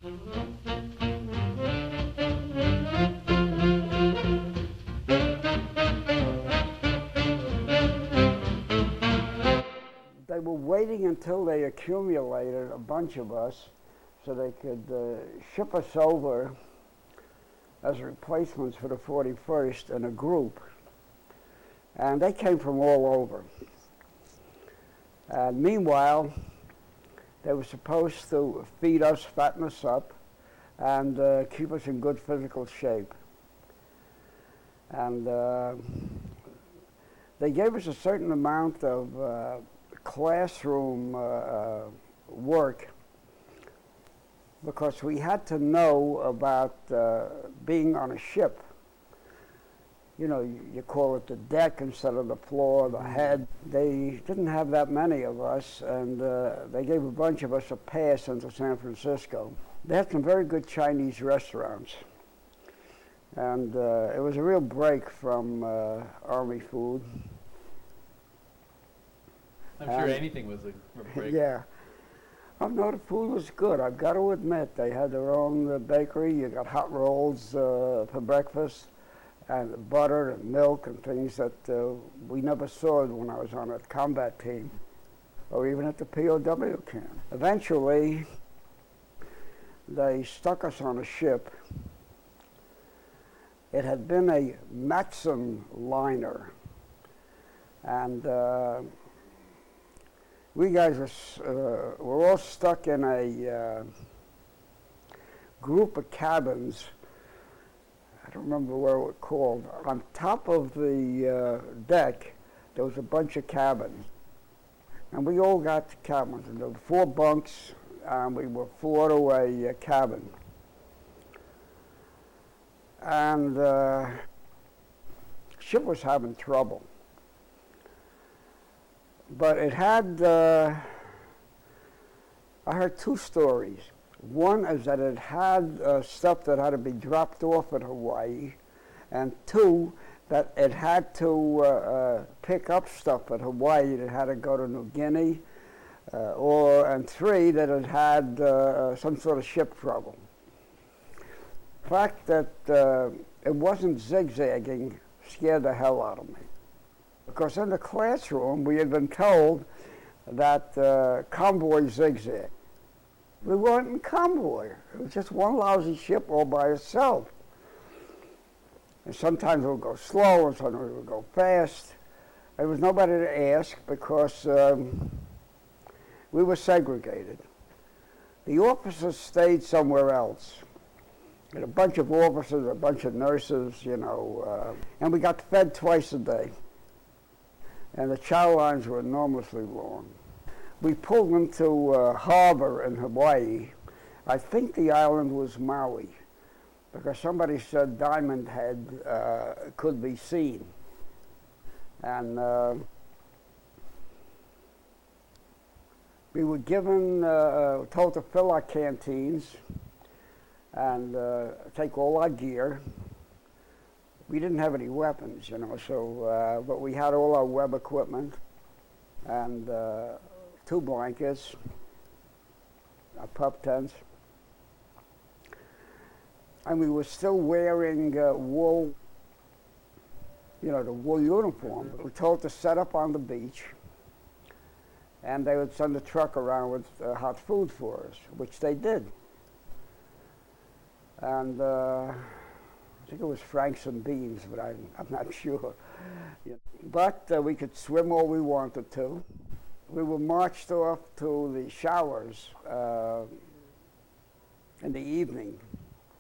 They were waiting until they accumulated a bunch of us so they could ship us over as replacements for the 41st in a group. And they came from all over. And meanwhile, they were supposed to feed us, fatten us up, and keep us in good physical shape. And they gave us a certain amount of classroom work because we had to know about being on a ship. You know, you call it the deck instead of the floor, the head. They didn't have that many of us, and they gave a bunch of us a pass into San Francisco. They had some very good Chinese restaurants, and it was a real break from Army food. I'm sure anything was a break. Yeah. Oh, no, the food was good, I've got to admit. They had their own bakery. You got hot rolls for breakfast, and butter and milk and things that we never saw when I was on a combat team or even at the POW camp. Eventually, they stuck us on a ship. It had been a Maxim liner, and we guys were all stuck in a group of cabins. I don't remember what it was called. On top of the deck, there was a bunch of cabins. And we all got to cabins. And there were 4 bunks, and we were 4 to a cabin. And the ship was having trouble. But it had, I heard 2 stories. One is that it had stuff that had to be dropped off at Hawaii, and 2, that it had to pick up stuff at Hawaii that had to go to New Guinea, and 3, that it had some sort of ship trouble. The fact that it wasn't zigzagging scared the hell out of me. Because in the classroom, we had been told that convoy zigzag. We weren't in convoy. It was just one lousy ship all by itself. And sometimes it would go slow, and sometimes it would go fast. There was nobody to ask because we were segregated. The officers stayed somewhere else. And a bunch of officers, a bunch of nurses, you know, and we got fed twice a day. And the chow lines were enormously long. We pulled into harbor in Hawaii. I think the island was Maui, because somebody said Diamond Head could be seen. And we were given, told to fill our canteens and take all our gear. We didn't have any weapons, you know, so, but we had all our web equipment and 2 blankets, our pup tents, and we were still wearing wool, you know, the wool uniform. We were told to set up on the beach, and they would send a truck around with hot food for us, which they did. And I think it was Franks and beans, but I'm not sure. But we could swim all we wanted to. We were marched off to the showers in the evening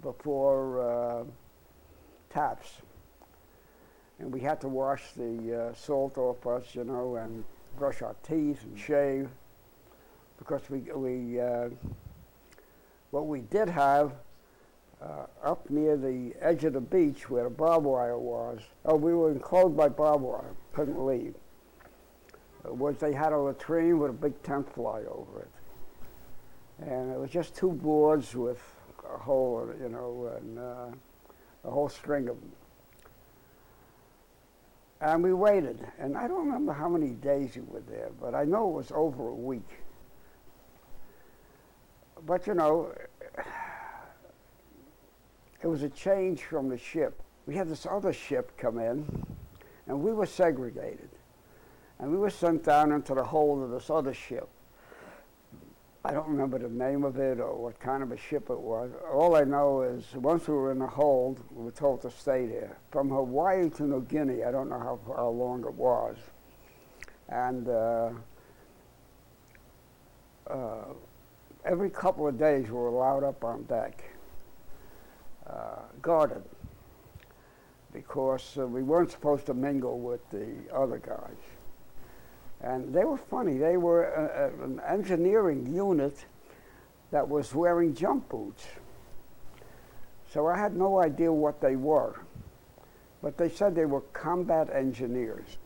before taps. And we had to wash the salt off us, you know, and brush our teeth and shave, because what we did have up near the edge of the beach where the barbed wire was, we were enclosed by barbed wire, couldn't leave. Was they had a latrine with a big tent fly over it. And it was just 2 boards with a hole, you know, and a whole string of them. And we waited, and I don't remember how many days we were there, but I know it was over a week. But you know, It was a change from the ship. We had this other ship come in, and we were segregated. And we were sent down into the hold of this other ship. I don't remember the name of it or what kind of a ship it was. All I know is once we were in the hold, we were told to stay there. From Hawaii to New Guinea, I don't know how long it was. And every couple of days we were allowed up on deck, guarded, because we weren't supposed to mingle with the other guys. And they were funny. They were an engineering unit that was wearing jump boots. So I had no idea what they were. But they said they were combat engineers.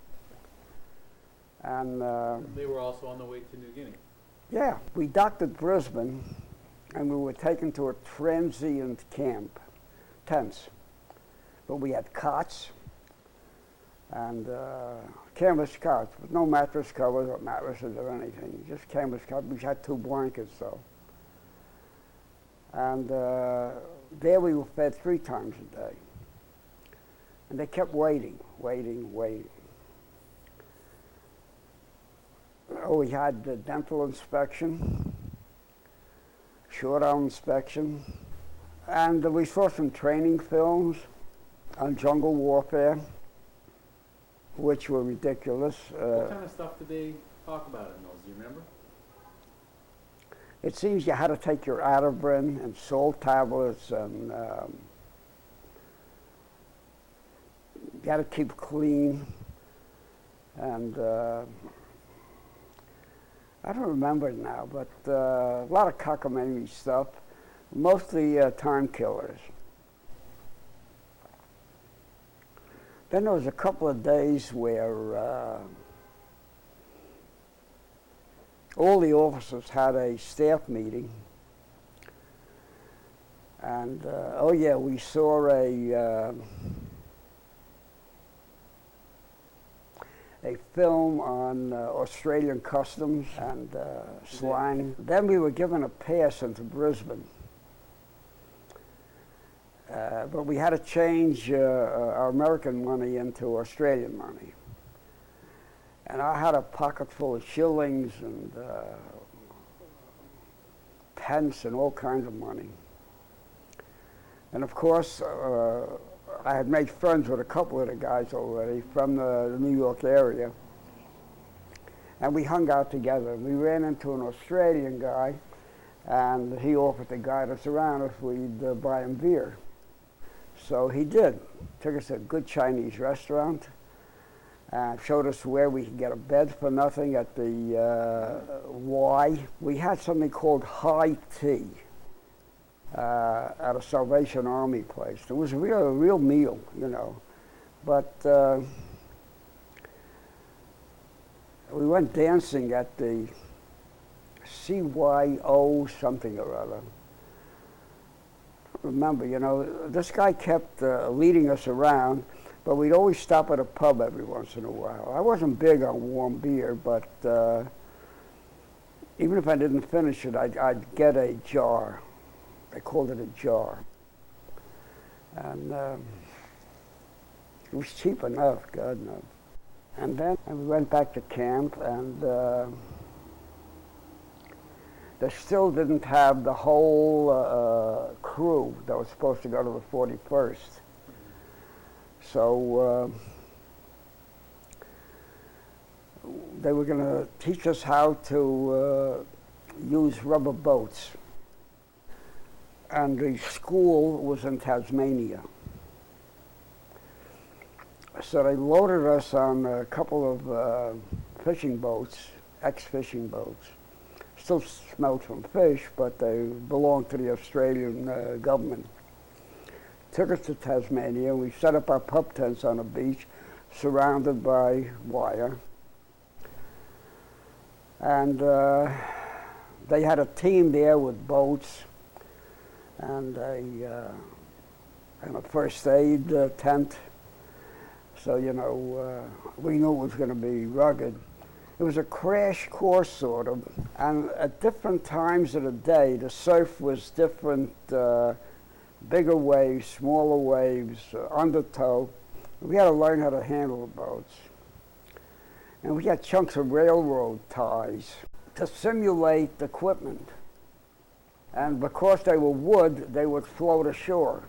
And they were also on the way to New Guinea. Yeah, we docked at Brisbane, and we were taken to a transient camp, tents. But we had cots and canvas cots, with no mattress covers or mattresses or anything, just canvas cots. We had 2 blankets, though. And there we were fed 3 times a day. And they kept waiting. Oh, we had the dental inspection, short-arm inspection, and we saw some training films on jungle warfare, which were ridiculous. What kind of stuff did they talk about in those? Do you remember? It seems you had to take your Atavrin and salt tablets, and you had to keep clean. And I don't remember it now, but a lot of cockamamie stuff, mostly time killers. Then there was a couple of days where all the officers had a staff meeting, and oh yeah, we saw a film on Australian customs and slang. Then we were given a pass into Brisbane. But we had to change our American money into Australian money. And I had a pocket full of shillings and pence and all kinds of money. And of course, I had made friends with a couple of the guys already from the New York area. And we hung out together. We ran into an Australian guy, and he offered to guide us around if we'd buy him beer. So he did. Took us to a good Chinese restaurant, and showed us where we could get a bed for nothing at the Y. We had something called high tea at a Salvation Army place. It was a real meal, you know. But we went dancing at the CYO something or other. Remember, you know, this guy kept leading us around, but we'd always stop at a pub every once in a while. I wasn't big on warm beer, but even if I didn't finish it, I'd get a jar. They called it a jar. And it was cheap enough, God knows. And then we went back to camp, and they still didn't have the whole crew that was supposed to go to the 41st. So they were going to teach us how to use rubber boats. And the school was in Tasmania. So they loaded us on a couple of fishing boats, ex-fishing boats. Still smelled from fish, but they belonged to the Australian government. Took us to Tasmania. We set up our pup tents on a beach, surrounded by wire. And they had a team there with boats and a first aid tent. So, you know, we knew it was going to be rugged. It was a crash course, sort of, and at different times of the day, the surf was different bigger waves, smaller waves, undertow. We had to learn how to handle the boats. And we had chunks of railroad ties to simulate equipment. And because they were wood, they would float ashore.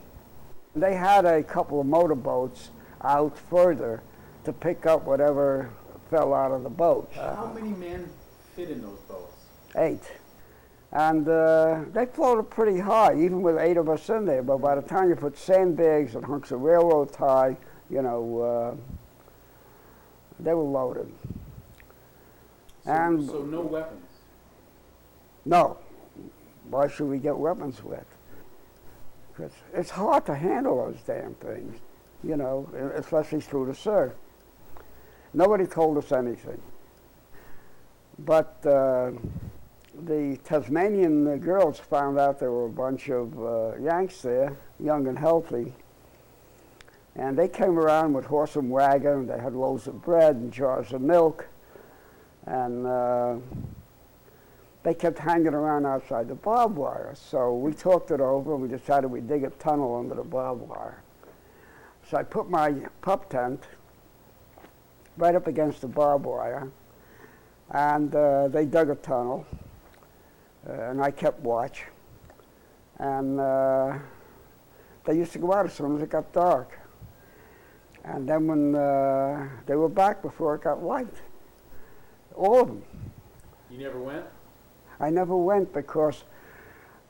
They had a couple of motorboats out further to pick up whatever fell out of the boat. How many men fit in those boats? 8. And they floated pretty high, even with 8 of us in there. But by the time you put sandbags and hunks of railroad tie, you know, they were loaded. So no weapons? No. Why should we get weapons with? Because it's hard to handle those damn things, you know, especially through the surf. Nobody told us anything. But the Tasmanian girls found out there were a bunch of Yanks there, young and healthy. And they came around with horse and wagon. They had loaves of bread and jars of milk. And they kept hanging around outside the barbed wire. So we talked it over and we decided we'd dig a tunnel under the barbed wire. So I put my pup tent right up against the barbed wire, and they dug a tunnel, and I kept watch. And they used to go out as soon as it got dark. And then when they were back before it got light, all of them. You never went? I never went because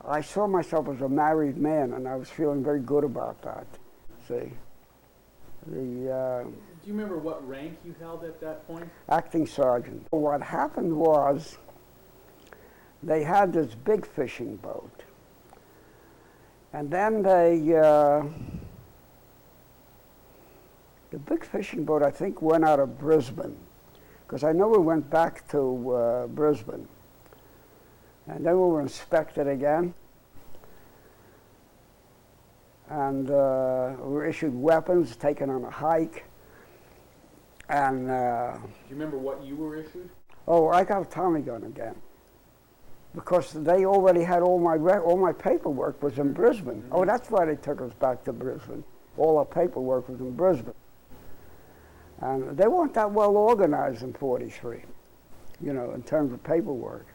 I saw myself as a married man, and I was feeling very good about that. See, Do you remember what rank you held at that point? acting sergeant. What happened was they had this big fishing boat, and then the big fishing boat I think went out of Brisbane, because I know we went back to Brisbane. And then we were inspected again. And we were issued weapons, taken on a hike. And Do you remember what you were issued? oh, I got a Tommy gun again. Because they already had all my paperwork was in Brisbane. Mm-hmm. Oh, that's why they took us back to Brisbane. All our paperwork was in Brisbane. And they weren't that well organized in 43, you know, in terms of paperwork.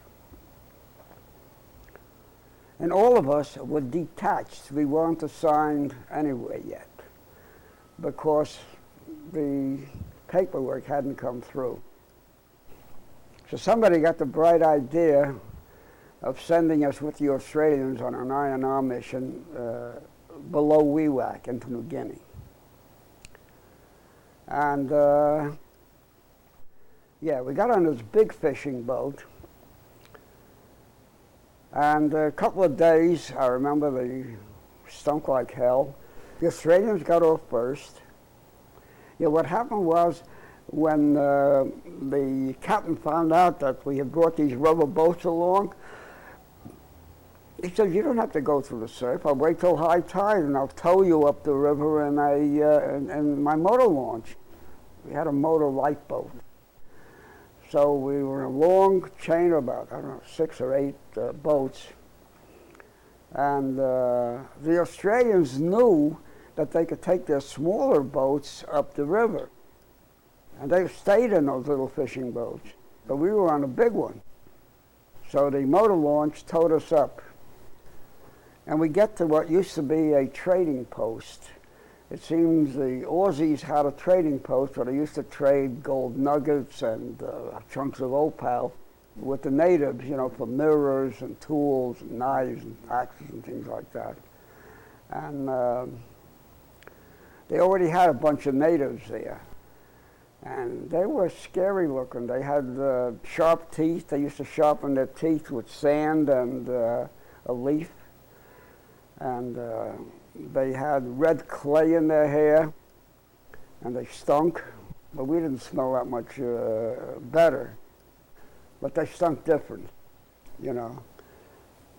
And all of us were detached. We weren't assigned anywhere yet because the paperwork hadn't come through. So somebody got the bright idea of sending us with the Australians on an INR mission below WWIIScrapBook into New Guinea. And yeah, we got on this big fishing boat. And a couple of days, I remember they stunk like hell. The Australians got off first. Yeah, what happened was when the captain found out that we had brought these rubber boats along, he said, "You don't have to go through the surf. I'll wait till high tide and I'll tow you up the river in my motor launch." We had a motor lifeboat. So we were in a long chain of about, I don't know, 6 or 8 boats. And the Australians knew that they could take their smaller boats up the river. And they stayed in those little fishing boats. But we were on a big one. So the motor launch towed us up. And we get to what used to be a trading post. It seems the Aussies had a trading post where they used to trade gold nuggets and chunks of opal with the natives, you know, for mirrors and tools and knives and axes and things like that. And they already had a bunch of natives there. And they were scary looking. They had sharp teeth. They used to sharpen their teeth with sand and a leaf. And they had red clay in their hair, and they stunk, but we didn't smell that much better. But they stunk different, you know.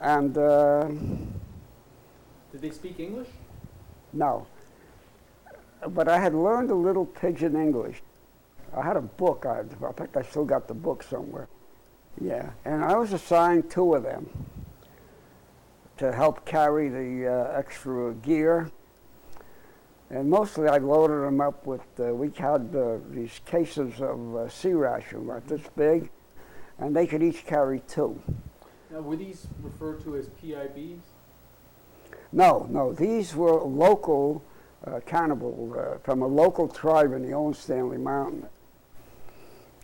And Did they speak English? no. But I had learned a little pidgin English. I had a book. In fact, I still got the book somewhere. Yeah, and I was assigned 2 of them to help carry the extra gear. And mostly I loaded them up with, we had these cases of sea ration, about this big, and they could each carry 2. Now, were these referred to as PIBs? No, these were local cannibal, from a local tribe in the old Stanley Mountain.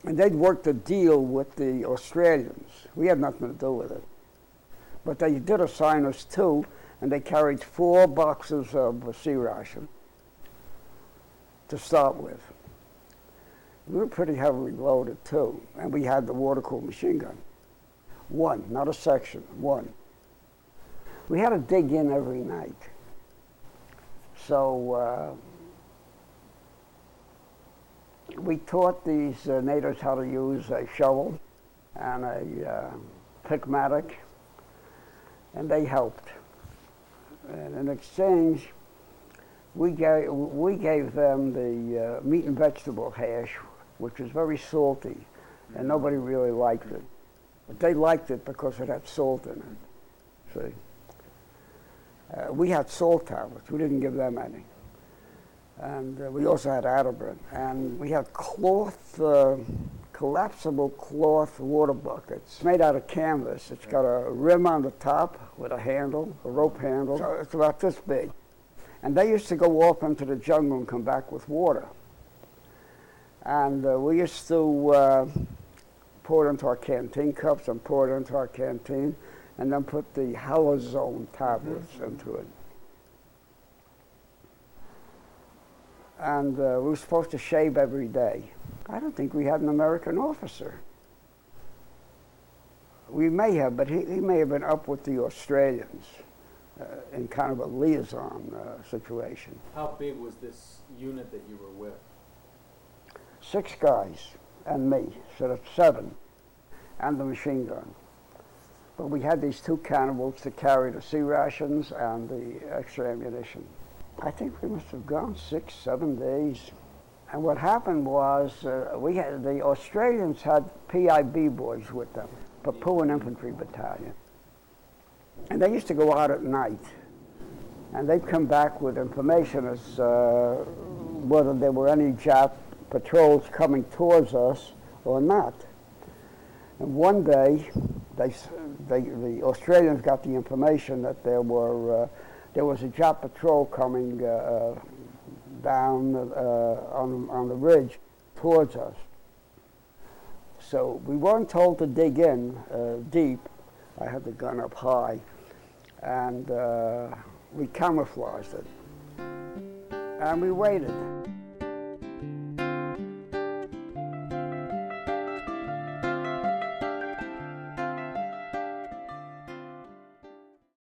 And they'd worked a deal with the Australians. We had nothing to do with it. But they did assign us 2, and they carried 4 boxes of sea ration to start with. We were pretty heavily loaded too, and we had the water-cooled machine gun. 1, not a section, 1. We had to dig in every night. So we taught these natives how to use a shovel and a pickmatic, and they helped. And in exchange, we gave them the meat and vegetable hash, which was very salty, and nobody really liked it. But they liked it because it had salt in it. See? We had salt tablets. We didn't give them any. And we also had Atterbury. And we had cloth, collapsible cloth water buckets made out of canvas. It's got a rim on the top with a handle, a rope handle. So it's about this big. And they used to go off into the jungle and come back with water. And we used to pour it into our canteen cups and pour it into our canteen, and then put the halazone tablets into it. And we were supposed to shave every day. I don't think we had an American officer. We may have, but he may have been up with the Australians in kind of a liaison situation. How big was this unit that you were with? 6 guys and me, so that's 7, and the machine gun. But we had these 2 cannibals to carry the sea rations and the extra ammunition. I think we must have gone 6, 7 days. And what happened was the Australians had PIB boys with them, Papuan Infantry Battalion. And they used to go out at night, and they'd come back with information as whether there were any Jap patrols coming towards us or not. And one day, the Australians got the information that there was a Jap patrol coming down on the ridge towards us. So we weren't told to dig in deep. I had the gun up high, and we camouflaged it. And we waited.